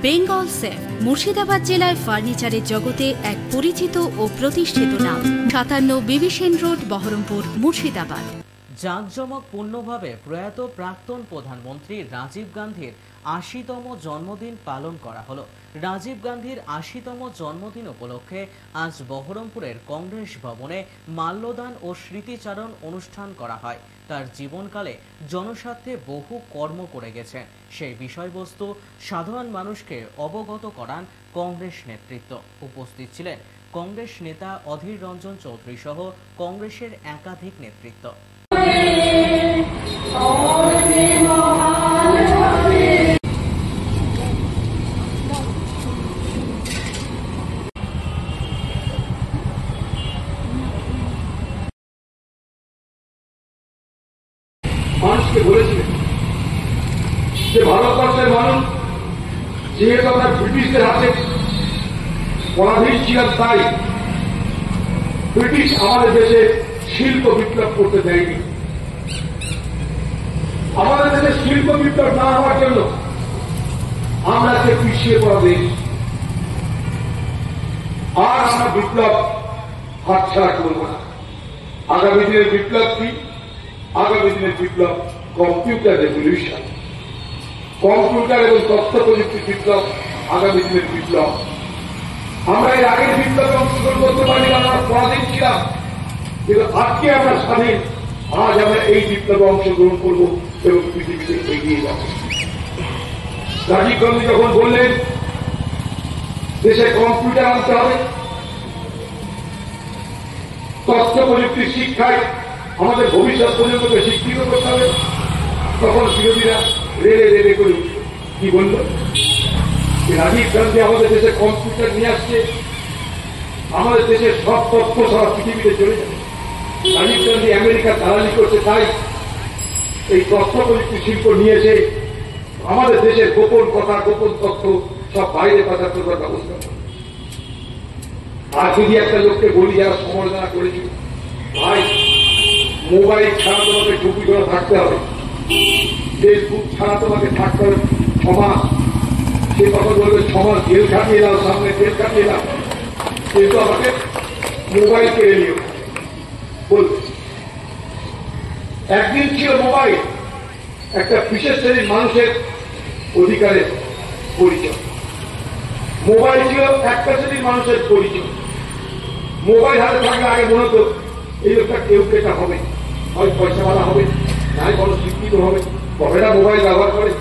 Bengal safe Murshidabad জেলায় ফার্নিচারের জগতে এক পরিচিত ও প্রতিষ্ঠিত নাম। 57 বিবি সেন রোড, বহরমপুর, মুর্শিদাবাদ। জাঁকজমকপূর্ণভাবে প্রয়াত প্রাক্তন প্রধানমন্ত্রী রাজীব গান্ধীর ৮০তম জন্মদিন পালন করা হলো। রাজীব গান্ধীর ৮০তম জন্মদিন উপলক্ষে আজ বহরমপুরের কংগ্রেস ভবনে মাল্যদান ও স্মৃতিচারণ অনুষ্ঠান করা হয়। তার জীবনকালে জনস্বার্থে বহু কর্ম করে গেছেন, সেই বিষয়বস্তু সাধারণ মানুষকে অবগত করান কংগ্রেস নেতৃত্ব। উপস্থিত ছিলেন কংগ্রেস নেতা অধীর রঞ্জন চৌধুরী সহ কংগ্রেসের একাধিক নেতৃত্ব। মানুষকে বলেছিলেন যে ভারতবর্ষের মানুষ যেহেতু আমরা ব্রিটিশদের হাতে পরাধীন ছিলাম, তাই ব্রিটিশ আমাদের দেশে শিল্প বিপ্লব করতে দেয়নি। আমাদের দেশে শিল্প বিপ্লব না হওয়ার জন্য আমরা যে পিছিয়ে পড়া দেশ, আর আমরা বিপ্লব হাতছাড়া করব না। আগামী দিনের বিপ্লব কি? আগামী দিনের বিপ্লব কম্পিউটার রেভলিউশন, কম্পিউটার এবং তথ্য প্রযুক্তির বিপ্লব আগামী দিনের বিপ্লব। আমরা এর আগের বিপ্লবে অংশগ্রহণ করতে পারি, আমরা পরাধীন ছিলাম, কিন্তু আজকে আমরা স্বাধীন। আজ আমরা এই বিপ্লবে অংশগ্রহণ করব এবং পৃথিবীতে এগিয়ে যাব। রাজীব গান্ধী যখন বললেন দেশে কম্পিউটার আনতে হবে, তথ্য প্রযুক্তির শিক্ষায় আমাদের ভবিষ্যৎ প্রজন্মকে শিক্ষিত করতে হবে, তখন বিরোধীরা রেলে রেলে করে উঠল। কি বলল? রাজীব গান্ধী আমাদের দেশে কম্পিউটার নিয়ে আসছে, আমাদের দেশের সব তথ্য সারা পৃথিবীতে চলে যাবে। রাজীব গান্ধী আমেরিকা দালালি করছে, তাই এই তথ্য প্রযুক্তি শিল্প নিয়েছে আমাদের দেশের গোপন কথা, গোপন তথ্য সব বাইরে পাচার করবার ব্যবস্থা করে। আর যদি একটা লোককে বলি যারা সমালোচনা করেছিল, ভাই মোবাইল ছাড়া তোমাকে টুপি করে থাকতে হবে, ফেসবুক ছাড়া তোমাকে থাকতে হবে 6 মাস, সে কথা বলবে 6 মাস জেল খাটিয়ে দাও, সামনে জেল খাটিয়ে দাও, কিন্তু আমাকে মোবাইল কেড়ে নিও বলবে। একদিন ছিল মোবাইল একটা বিশেষ শ্রেণীর মানুষের অধিকারের পরিচয়, মোবাইল ছিল একটা শ্রেণীর মানুষের পরিচয়। মোবাইল হাতে থাকলে আগে মনে হতো এই লোকটা কেউ কেটা হবে, হয় পয়সাওয়ালা হবে, নাই বড় শিক্ষিত হবে, তবেরা মোবাইল ব্যবহার করে।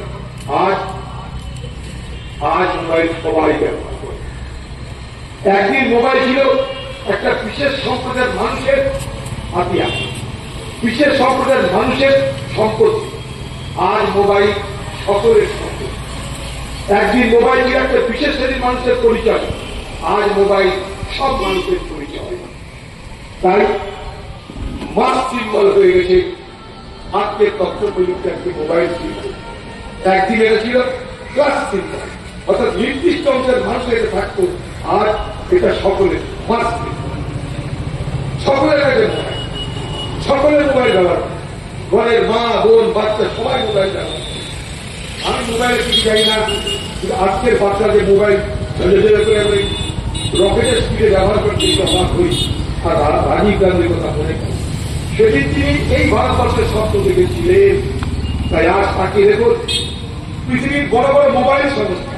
আজ মোবাইল সবাই ব্যবহার করে। একদিন মোবাইল ছিল একটা বিশেষ সম্প্রদায়ের মানুষের হাতিয়ার, বিশেষ সম্প্রদায়ের মানুষের সম্পত্তি। আজ মোবাইল সকলের সম্পত্তি। একদিন মোবাইল ছিল একটা বিশেষ শ্রেণীর মানুষের পরিচয়, আজ মোবাইল সব মানুষের পরিচয়। তাই মাস সিম্বল হয়ে গেছে আজকের তথ্য প্রযুক্তি, একটি মোবাইল সিম্বল। একদিন এটা ছিল ক্লাস সিম্বল, অর্থাৎ নির্দিষ্ট অংশের মানুষ এটা থাকতো, আর এটা সকলের মাস সিম্বল। সকলের কাছে মোবাইল, সকলের মোবাইল ব্যবহার করে, ঘরের মা বোন বাচ্চা সবাই মোবাইল ব্যবহার করে। আমি মোবাইলে কিছু জানি না, কিন্তু আজকের বাচ্চাদের মোবাইল রকেটের স্পিডে ব্যবহার করতে অবাক হই। আর রাজীব গান্ধীর কথা মনে করি, সেদিন তিনি এই ভারতবর্ষের স্বপ্ন দেখেছিলেন। তাই আজ তাকিয়ে দেখুন, পৃথিবীর বড় বড় মোবাইল সংস্থা,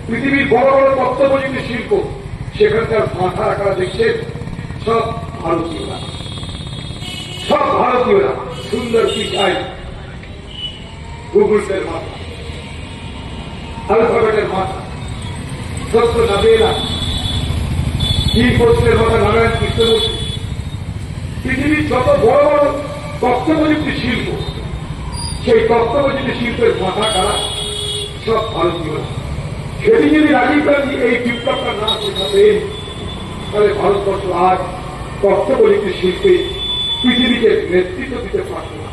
পৃথিবীর বড় বড় তথ্য প্রযুক্তি শিল্প, সেখানকার মাথা রাখারা দেখছেন সব ভারতীয়রা, সব ভারতীয়রা। সুন্দর পিছাই গুগলের মাথা, অ্যালফাবেটের মাথা, সত্য নাদেলা, কি পোস্টের মাথা নারায়ণ কৃষ্ণমূর্তি। পৃথিবীর যত বড় বড় তথ্য প্রযুক্তি শিল্প, সেই তথ্য প্রযুক্তি শিল্পের মাথা কারা? সব ভারতীয়রা। সেদিন যদি রাজীব গান্ধী এই বিপ্লবটা না শেখাতেন, তাহলে ভারতবর্ষ আজ তথ্য প্রযুক্তি শিল্পে পৃথিবীকে নেতৃত্ব দিতে পারত না।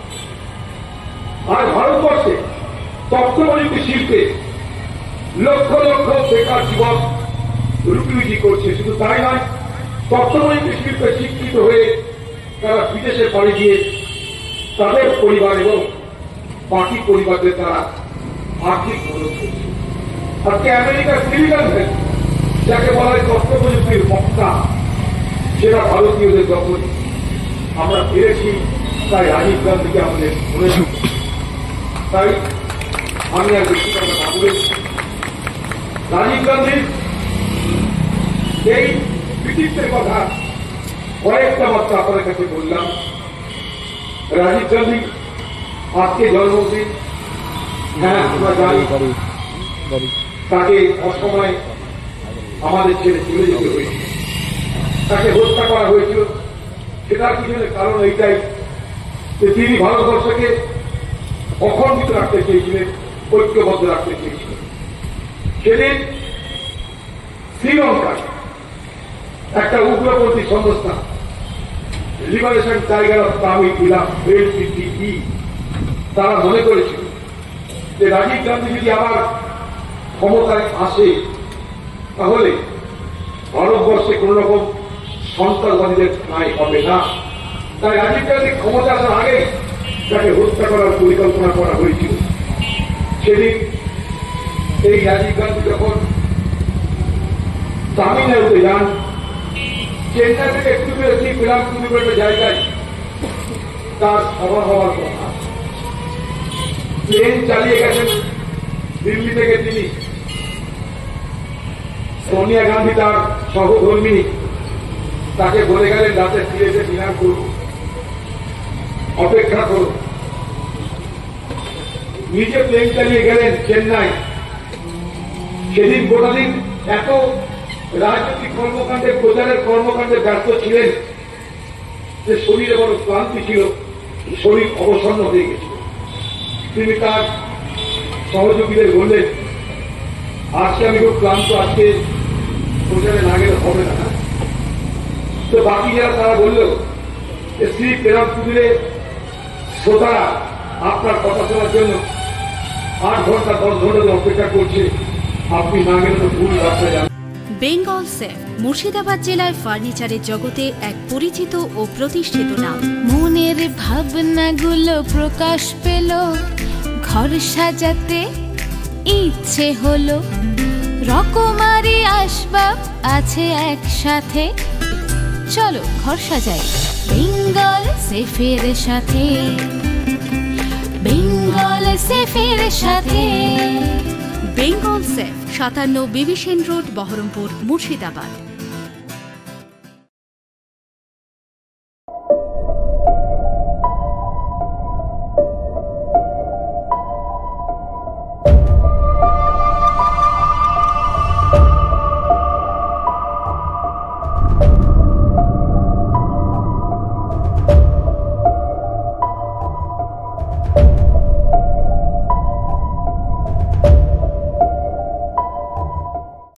আর ভারতবর্ষে তথ্য প্রযুক্তি শিল্পে লক্ষ লক্ষ বেকার যুবক রুটি রুটি করছে। শুধু তাই নয়, তথ্য প্রযুক্তি শিল্পে শিক্ষিত হয়ে তারা বিদেশে পাড়ি দিয়ে তাদের পরিবার এবং বাকি পরিবারদের তারা আর্থিক মদত করছে। আজকে আমেরিকার সিলিকন ভ্যালি যাকে বলা হয় তথ্য প্রযুক্তির মক্কা, সেটা ভারতীয়দের দখল। আমরা পেরেছি, তাই রাজীব গান্ধীকে আমাদের মনে রাখি। তাই আমি আর বেশি কথা না বলে রাজীব গান্ধীর এই কৃতিত্বের কথা কয়েকটা মাত্র আপনাদের কাছে বললাম। রাজীব গান্ধী আজকে জন্মদিন, হ্যাঁ আমরা জানি তাকে অসময়ে আমাদের ছেড়ে চলে যেতে হয়েছিল, তাকে হত্যা করা হয়েছিল। সেটার পিছনে কারণ এইটাই যে তিনি ভারতবর্ষকে অখণ্ডিত রাখতে চেয়েছিলেন, ঐক্যবদ্ধ রাখতে চেয়েছিলেন। সেদিন শ্রীলঙ্কায় একটা উগ্রপন্থী সংস্থা liberation tiger of Tamil LTTE তারা মনে করেছিল যে রাজীব গান্ধী যদি আবার ক্ষমতায় আসে তাহলে ভারতবর্ষে কোন রকম সন্ত্রাসবাদীদের ঠাঁই হবে না। তাই রাজীব গান্ধী ক্ষমতা আসার আগে তাকে হত্যা করার পরিকল্পনা করা হয়েছিল। সেদিন এই রাজীব গান্ধী যখন তামিলনাড়ুতে যান, চেন্নাই থেকে একটু পেলামপুরি জায়গায় তার সভা হওয়ার কথা। প্লেন চালিয়ে গেছেন দিল্লি থেকে তিনি। সোনিয়া গান্ধী তার সহধর্মিনী তাকে বলে গেলেন রাতে ফিরে এসে ডিনার করুন, অপেক্ষা করুন। নিজে প্লেন চালিয়ে গেলেন চেন্নাই। সেদিন গোটা দিন এত রাজনৈতিক কর্মকাণ্ডে, প্রচারের কর্মকাণ্ডে ব্যস্ত ছিলেন যে শরীরে বড় ক্লান্তি ছিল, শরীর অবসন্ন হয়ে গেছিল। তিনি তার সহযোগীদের বললেন, আজকে আমি খুব ক্লান্ত, আজকে প্রচারে না গেলে হবে না। তো বাকি যারা তারা বলল যে শ্রী পেরামপুরে শ্রোতারা আপনার কথা শোনার জন্য 8 ঘন্টা 10 ঘন্টা অপেক্ষা করছে, আপনি না গেলে তো ভুল রাস্তায় যান। বেঙ্গল সেফ মুর্শিদাবাদ জেলায় ফার্নিচারের জগতে এক পরিচিত ও প্রতিষ্ঠিত নাম। মনের ভাবনাগুলো প্রকাশ পেল, ঘর সাজাতে ইচ্ছে হলো, রকমারি আসবাব আছে একসাথে, চলো ঘর সাজাই বেঙ্গল সেফের সাথে, বেঙ্গল সেফের সাথে। Bengal safe 57 Bibhishan road, Baharampur, Murshidabad.